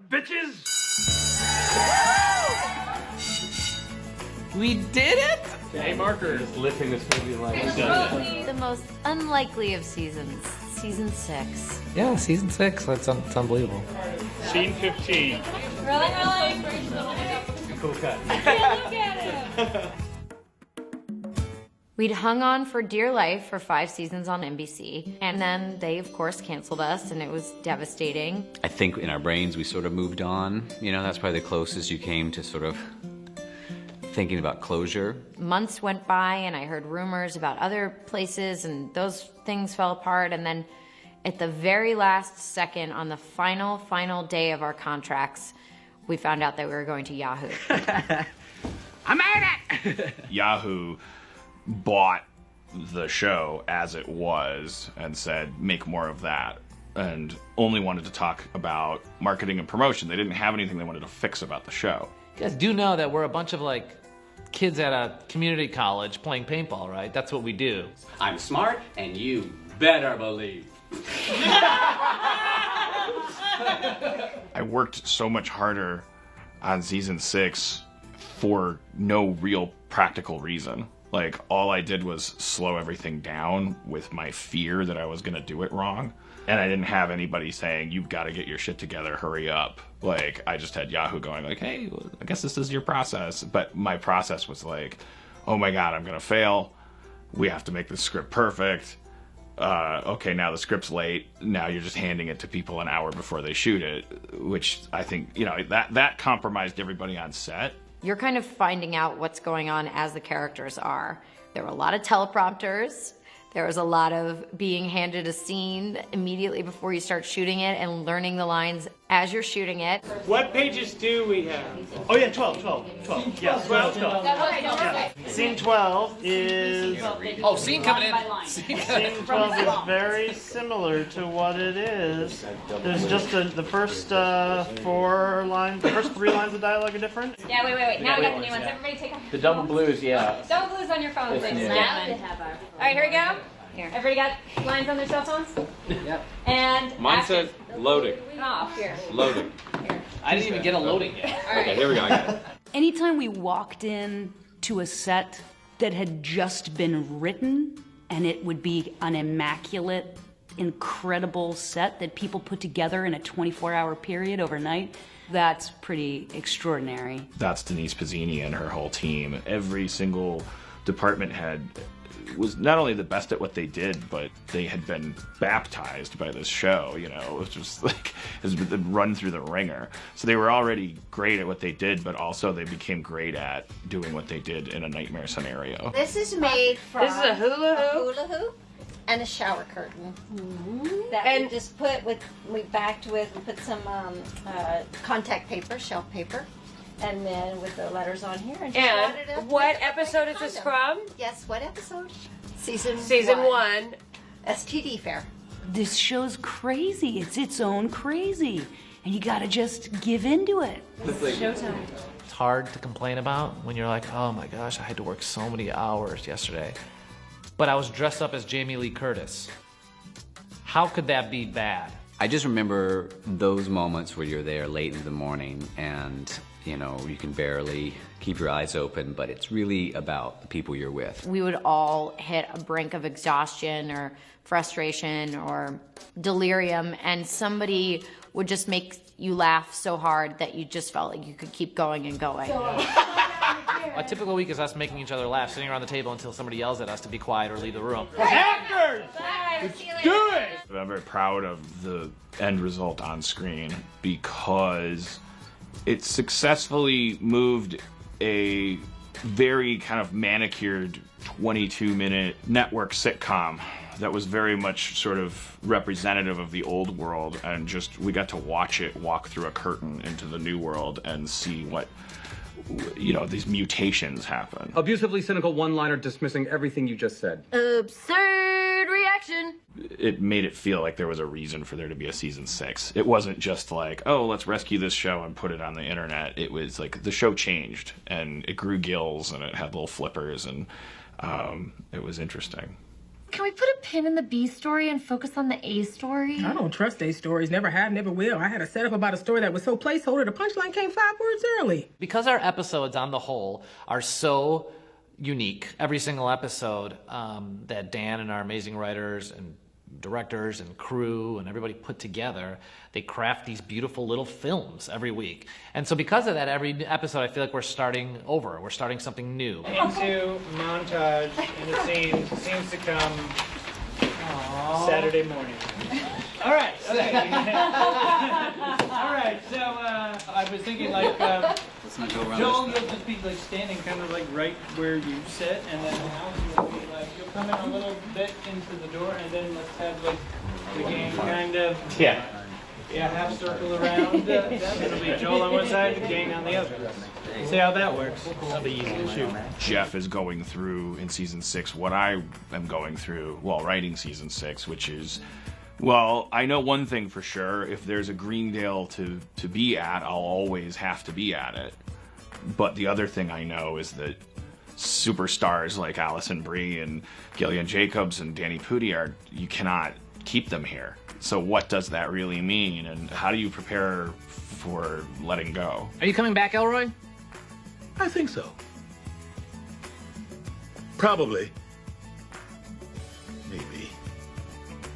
bitches! We did it? Hey, Marker is living this movie like The most unlikely of seasons. Season 6. Yeah, season 6. It's unbelievable. Scene 15. Rolling. Cool cut. Look at him. We'd hung on for dear life for 5 seasons on NBC, and then they, of course, canceled us, and it was devastating. I think in our brains we sort of moved on. You know, that's probably the closest you came to sort of thinking about closure. Months went by, and I heard rumors about other places, and those things fell apart, and then at the very last second, on the final day of our contracts, we found out that we were going to Yahoo. I'm at it! Yahoo bought the show as it was and said, make more of that, and only wanted to talk about marketing and promotion. They didn't have anything they wanted to fix about the show. You guys do know that we're a bunch of, like, kids at a community college playing paintball, right? That's what we do. I'm smart, and you better believe. I worked so much harder on season 6 for no real practical reason. Like, all I did was slow everything down with my fear that I was going to do it wrong. And I didn't have anybody saying, you've got to get your shit together, hurry up. Like, I just had Yahoo going like, hey, I guess this is your process. But my process was like, oh my God, I'm going to fail. We have to make the script perfect. Okay, now the script's late. Now you're just handing it to people an hour before they shoot it, which I think, you know, that compromised everybody on set. You're kind of finding out what's going on as the characters are. There were a lot of teleprompters. There was a lot of being handed a scene immediately before you start shooting it and learning the lines as you're shooting it. What pages do we have? Oh yeah, 12. Yeah, 12. Okay. Scene 12 is... Oh, scene coming in. Scene 12 is very similar to what it is. There's just the first 4 lines, the first 3 lines of dialogue are different. Yeah, wait. Now we got the new ones. Everybody take a... The double blues, yeah. Double blues on your phones, ladies and gentlemen. All right, here we go. Here. Everybody got lines on their cell phones? Yep. And Mine says loading. Oh, here. Loading. I didn't even get a loading yet. All right. Okay, here we go. I got it. Anytime we walked in to a set that had just been written, and it would be an immaculate, incredible set that people put together in a 24-hour period overnight, that's pretty extraordinary. That's Denise Pizzini and her whole team. Every single department head was not only the best at what they did, but they had been baptized by this show, you know. It was just like, it's been run through the ringer. So they were already great at what they did, but also they became great at doing what they did in a nightmare scenario. This is made from This is a hula hoop? hula hoop and a shower curtain. That we just we backed with, we put some contact paper, shelf paper, and then with the letters on here. And just brought it up what with episode is this from? Yes, what episode? Season one. STD Fair. This show's crazy. It's its own crazy. And you gotta just give into it. Showtime. It's hard to complain about when you're like, oh my gosh, I had to work so many hours yesterday. But I was dressed up as Jamie Lee Curtis. How could that be bad? I just remember those moments where you're there late in the morning and, you know, you can barely keep your eyes open, but it's really about the people you're with. We would all hit a brink of exhaustion or frustration or delirium, and somebody would just make you laugh so hard that you just felt like you could keep going and going. A typical week is us making each other laugh, sitting around the table until somebody yells at us to be quiet or leave the room. Actors! Do it! I'm very proud of the end result on screen because it successfully moved a very kind of manicured 22-minute network sitcom that was very much sort of representative of the old world, and just we got to watch it walk through a curtain into the new world and see what, you know, these mutations happen. Abusively cynical one-liner dismissing everything you just said. Absurd reaction. It made it feel like there was a reason for there to be a season 6. It wasn't just like, oh, let's rescue this show and put it on the internet. It was like the show changed and it grew gills and it had little flippers and it was interesting. Can we put a pin in the B story and focus on the A story? I don't trust these stories. Never have, never will. I had a setup about a story that was so placeholder, the punchline came 5 words early. Because our episodes on the whole are so unique, every single episode that Dan and our amazing writers and directors and crew and everybody put together, they craft these beautiful little films every week. And so because of that, every episode I feel like we're starting over. We're starting something new. Into montage, and the scene seems to come Saturday morning. All right, okay. All right, so I was thinking like, Let's not go around Joel, this. you'll just be like standing kind of like right where you sit, and then Alex will be like, you'll come in a little bit into the door, and then let's have like the game kind of, half circle around. It'll be Joel on one side, the gang on the other. See how that works? That'll be easy to shoot. Jeff is going through in season 6 what I am going through while writing season 6, which is, well, I know one thing for sure. If there's a Greendale to be at, I'll always have to be at it. But the other thing I know is that superstars like Alison Brie and Gillian Jacobs and Danny Pudi you cannot keep them here. So what does that really mean? And how do you prepare for letting go? Are you coming back, Elroy? I think so. Probably. Maybe.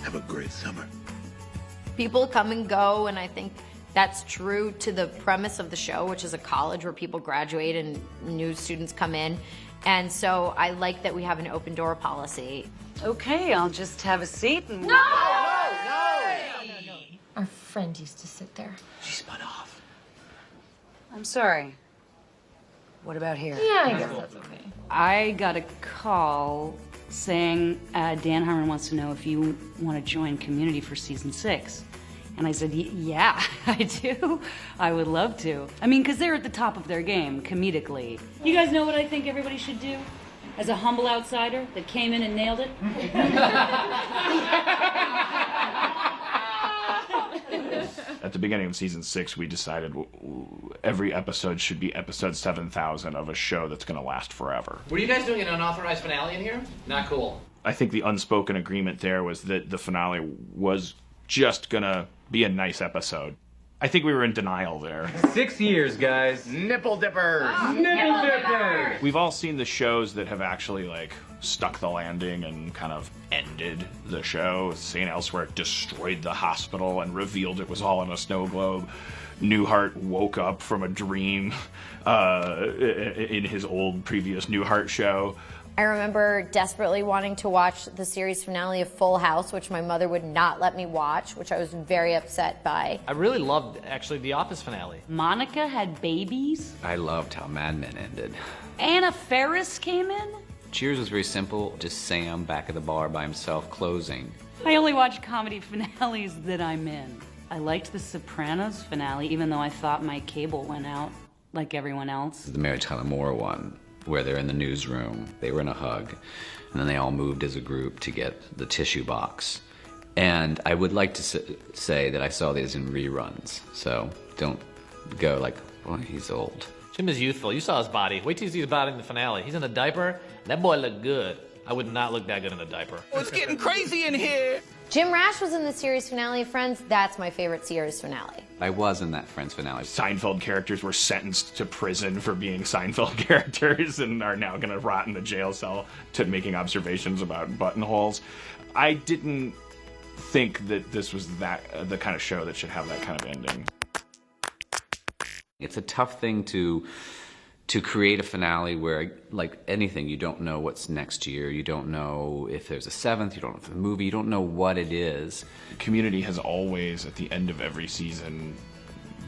Have a great summer. People come and go, and I think that's true to the premise of the show, which is a college where people graduate and new students come in. And so I like that we have an open door policy. Okay, I'll just have a seat and... No! Our friend used to sit there. She spun off. I'm sorry. What about here? Yeah, I guess that's okay. I got a call saying Dan Harmon wants to know if you want to join Community for season 6. And I said, yeah, I do. I would love to. I mean, because they're at the top of their game, comedically. You guys know what I think everybody should do? As a humble outsider that came in and nailed it? At the beginning of season 6, we decided every episode should be episode 7,000 of a show that's going to last forever. Were you guys doing an unauthorized finale in here? Not cool. I think the unspoken agreement there was that the finale was just going to be a nice episode. I think we were in denial there. 6 years, guys. Nipple dippers! Nipple dippers! We've all seen the shows that have actually, like, stuck the landing and kind of ended the show. St. Elsewhere destroyed the hospital and revealed it was all in a snow globe. Newhart woke up from a dream in his old previous Newhart show. I remember desperately wanting to watch the series finale of Full House, which my mother would not let me watch, which I was very upset by. I really loved, actually, The Office finale. Monica had babies. I loved how Mad Men ended. Anna Faris came in. Cheers was very simple, just Sam back at the bar by himself closing. I only watch comedy finales that I'm in. I liked the Sopranos finale, even though I thought my cable went out like everyone else. The Mary Tyler Moore one, where they're in the newsroom, they were in a hug, and then they all moved as a group to get the tissue box. And I would like to say that I saw these in reruns, so don't go like, well, he's old. Jim is youthful. You saw his body. Wait till you see his body in the finale. He's in a diaper. That boy looked good. I would not look that good in a diaper. Oh, it's getting crazy in here. Jim Rash was in the series finale of Friends. That's my favorite series finale. I was in that Friends finale. Seinfeld characters were sentenced to prison for being Seinfeld characters and are now going to rot in the jail cell to making observations about buttonholes. I didn't think that this was the kind of show that should have that kind of ending. It's a tough thing to create a finale where, like anything, you don't know what's next year. You don't know if there's a 7th. You don't know if the movie. You don't know what it is. Community has always, at the end of every season,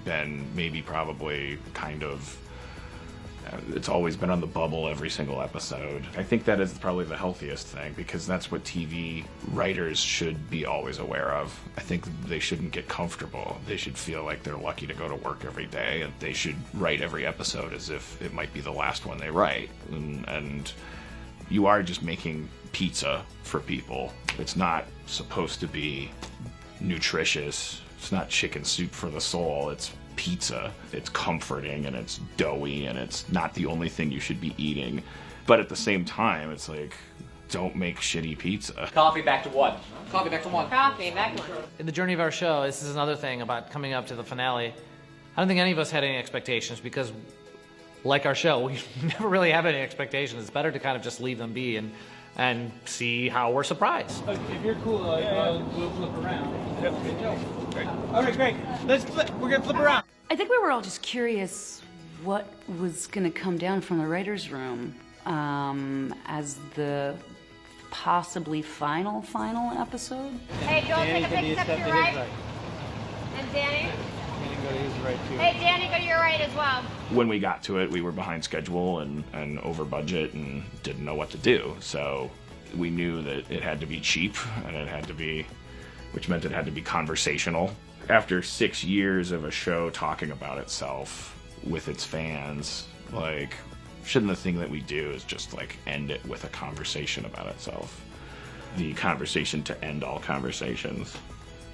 been maybe probably kind of... it's always been on the bubble every single episode. I think that is probably the healthiest thing because that's what TV writers should be always aware of. I think they shouldn't get comfortable. They should feel like they're lucky to go to work every day, and they should write every episode as if it might be the last one they write. And you are just making pizza for people. It's not supposed to be nutritious. It's not chicken soup for the soul. It's pizza. It's comforting and it's doughy and it's not the only thing you should be eating. But at the same time, it's like don't make shitty pizza. Coffee back to one. Coffee back to one. Coffee, back one. In the journey of our show, this is another thing about coming up to the finale. I don't think any of us had any expectations because, like our show, we never really have any expectations. It's better to kind of just leave them be and see how we're surprised. If you're cool, we'll flip around. Yep. Good job. Great. All right, great. Let's flip. We're gonna flip around. I think we were all just curious what was going to come down from the writer's room as the possibly final episode. Hey, Joel, Danny take a can big be step to to your his right. And Danny? Danny, go to his right too. Hey, Danny, go to your right as well. When we got to it, we were behind schedule and over budget and didn't know what to do. So we knew that it had to be cheap and it had to be, which meant it had to be conversational. After 6 years of a show talking about itself with its fans, like, shouldn't the thing that we do is just like end it with a conversation about itself? The conversation to end all conversations,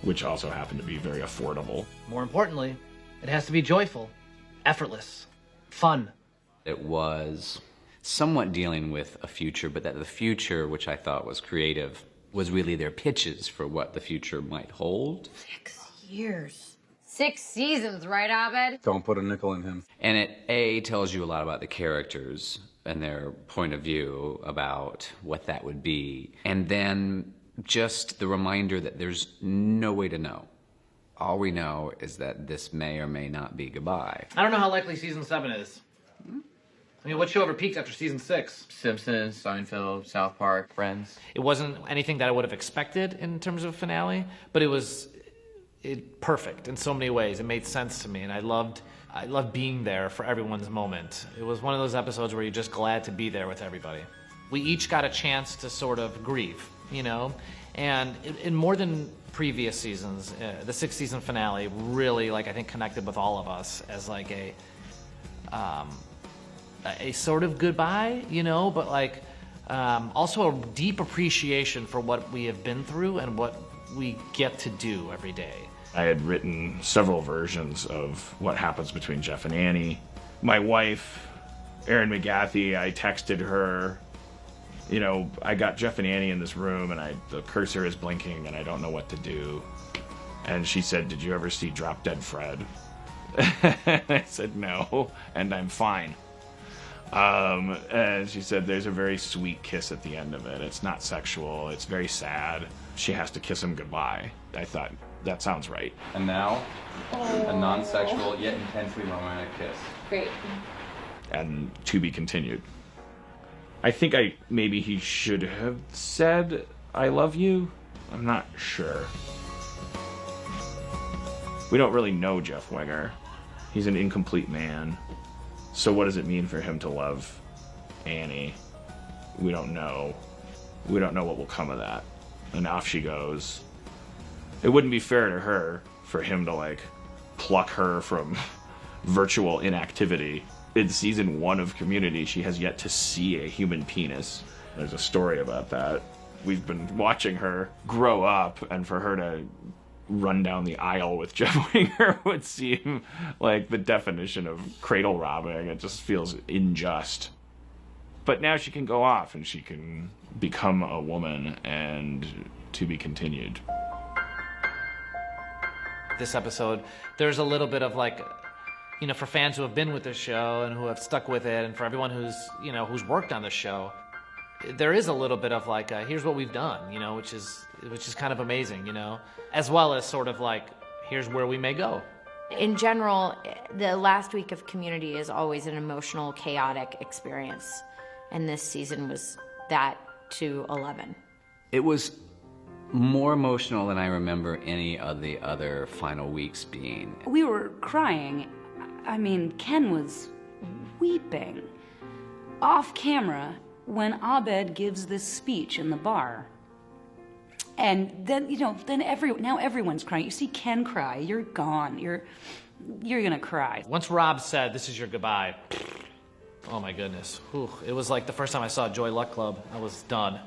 which also happened to be very affordable. More importantly, it has to be joyful, effortless, fun. It was somewhat dealing with a future, but that the future, which I thought was creative, was really their pitches for what the future might hold. 6 years. 6 seasons, right, Abed? Don't put a nickel in him. And it tells you a lot about the characters and their point of view about what that would be. And then just the reminder that there's no way to know. All we know is that this may or may not be goodbye. I don't know how likely season 7 is. I mean, what show ever peaked after season 6? Simpsons, Seinfeld, South Park, Friends. It wasn't anything that I would have expected in terms of finale, but it was perfect in so many ways. It made sense to me, and I loved being there for everyone's moment. It was one of those episodes where you're just glad to be there with everybody. We each got a chance to sort of grieve, you know? And in more than previous seasons, the 6th season finale really, like, I think connected with all of us as like a sort of goodbye, you know, but like also a deep appreciation for what we have been through and what we get to do every day. I had written several versions of what happens between Jeff and Annie. My wife, Erin McGathy, I texted her, you know, I got Jeff and Annie in this room and the cursor is blinking and I don't know what to do. And she said, "Did you ever see Drop Dead Fred?" I said, "No, and I'm fine." And she said, "There's a very sweet kiss at the end of it. It's not sexual. It's very sad. She has to kiss him goodbye." I thought, that sounds right. And now, a non-sexual yet intensely romantic kiss. Great. And to be continued. I think maybe he should have said, "I love you." I'm not sure. We don't really know Jeff Winger. He's an incomplete man. So what does it mean for him to love Annie? We don't know. We don't know what will come of that. And off she goes. It wouldn't be fair to her for him to, like, pluck her from virtual inactivity. In season 1 of Community, she has yet to see a human penis. There's a story about that. We've been watching her grow up, and for her to run down the aisle with Jeff Winger would seem like the definition of cradle robbing. It just feels unjust. But now she can go off and she can become a woman, and to be continued. This episode, there's a little bit of like, you know, for fans who have been with this show and who have stuck with it, and for everyone who's worked on the show, there is a little bit of like, here's what we've done, you know, which is kind of amazing, you know, as well as sort of like, here's where we may go. In general, the last week of Community is always an emotional, chaotic experience, and this season was that to 11. It was more emotional than I remember any of the other final weeks being. We were crying. I mean, Ken was weeping off camera when Abed gives this speech in the bar. And then, you know, now everyone's crying. You see Ken cry, you're gone. You're gonna cry. Once Rob said, "This is your goodbye," oh my goodness. Whew. It was like the first time I saw Joy Luck Club. I was done.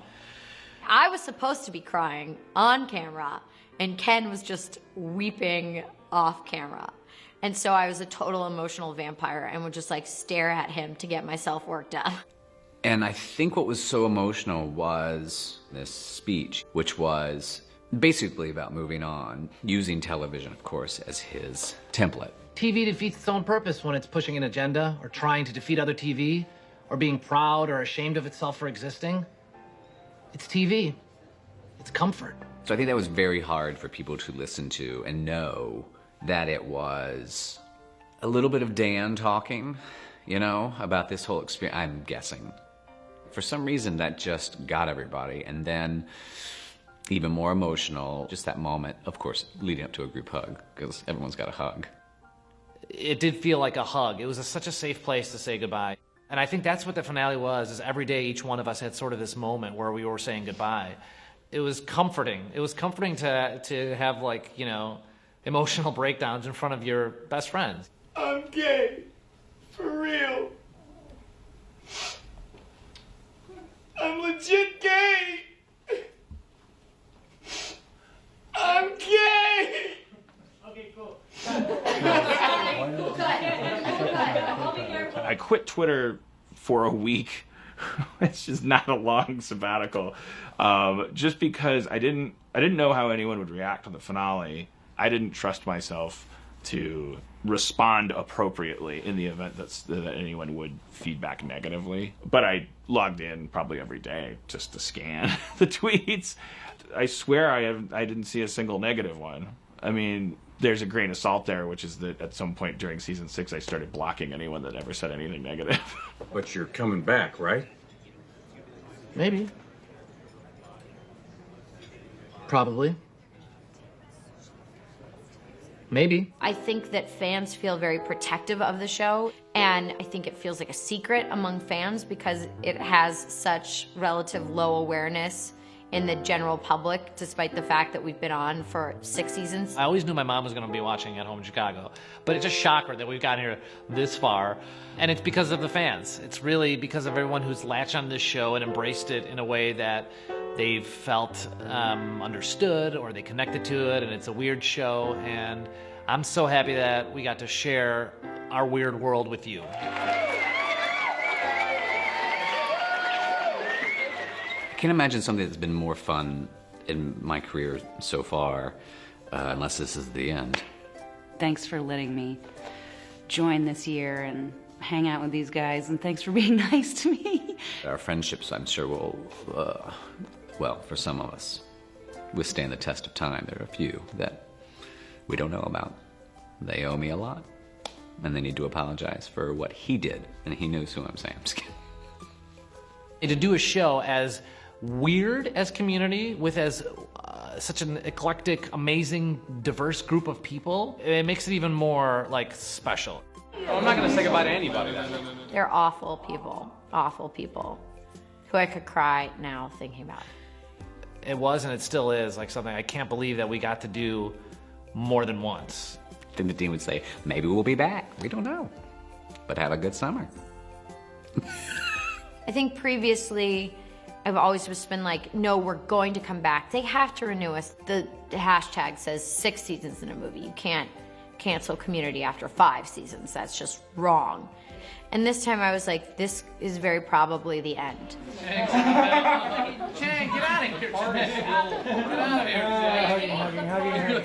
I was supposed to be crying on camera, and Ken was just weeping off camera. And so I was a total emotional vampire and would just like stare at him to get myself worked up. And I think what was so emotional was this speech, which was basically about moving on, using television, of course, as his template. TV defeats its own purpose when it's pushing an agenda or trying to defeat other TV or being proud or ashamed of itself for existing. It's TV. It's comfort. So I think that was very hard for people to listen to and know that it was a little bit of Dan talking, you know, about this whole experience. I'm guessing. For some reason, that just got everybody. And then even more emotional, just that moment, of course, leading up to a group hug, because everyone's got a hug. It did feel like a hug. It was such a safe place to say goodbye. And I think that's what the finale was, is every day each one of us had sort of this moment where we were saying goodbye. It was comforting. It was comforting to have, like, you know, emotional breakdowns in front of your best friends. I'm gay. For real. I'm legit gay. I'm gay. Okay, cool. I quit Twitter for a week, which is not a long sabbatical, just because I didn't know how anyone would react to the finale. I didn't trust myself to respond appropriately in the event that anyone would feedback negatively. But I logged in probably every day just to scan the tweets. I swear I didn't see a single negative one. I mean, there's a grain of salt there, which is that at some point during season 6, I started blocking anyone that ever said anything negative. But you're coming back, right? Maybe. Probably. Maybe. I think that fans feel very protective of the show, and I think it feels like a secret among fans because it has such relative low awareness in the general public, despite the fact that we've been on for 6 seasons. I always knew my mom was going to be watching At Home in Chicago, but it's a shocker that we've gotten here this far, and it's because of the fans. It's really because of everyone who's latched on this show and embraced it in a way that they've felt understood or they connected to it, and it's a weird show, and I'm so happy that we got to share our weird world with you. I can't imagine something that's been more fun in my career so far, unless this is the end. Thanks for letting me join this year and hang out with these guys, and thanks for being nice to me. Our friendships, I'm sure, will, well, for some of us, withstand the test of time. There are a few that we don't know about. They owe me a lot, and they need to apologize for what he did, and he knows who I'm saying. I'm just kidding. And to do a show as weird as Community with as such an eclectic, amazing, diverse group of people, it makes it even more, like, special. I'm not going to say goodbye to anybody then. They're awful people who I could cry now thinking about. It was and it still is like something I can't believe that we got to do more than once. Then the dean would say, maybe we'll be back. We don't know. But have a good summer. I think previously I've always just been like, no, we're going to come back. They have to renew us. The hashtag says 6 seasons in a movie. You can't cancel Community after 5 seasons. That's just wrong. And this time I was like, this is very probably the end. Chang, get out of here. Get out of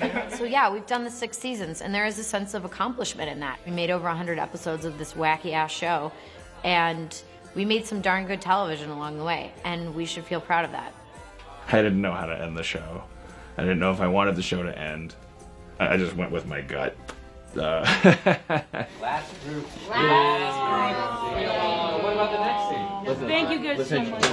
here. So yeah, we've done the 6 seasons, and there is a sense of accomplishment in that. We made over 100 episodes of this wacky-ass show, and we made some darn good television along the way, and we should feel proud of that. I didn't know how to end the show. I didn't know if I wanted the show to end. I just went with my gut. Last group. Last What about the next scene? Thank you guys so much.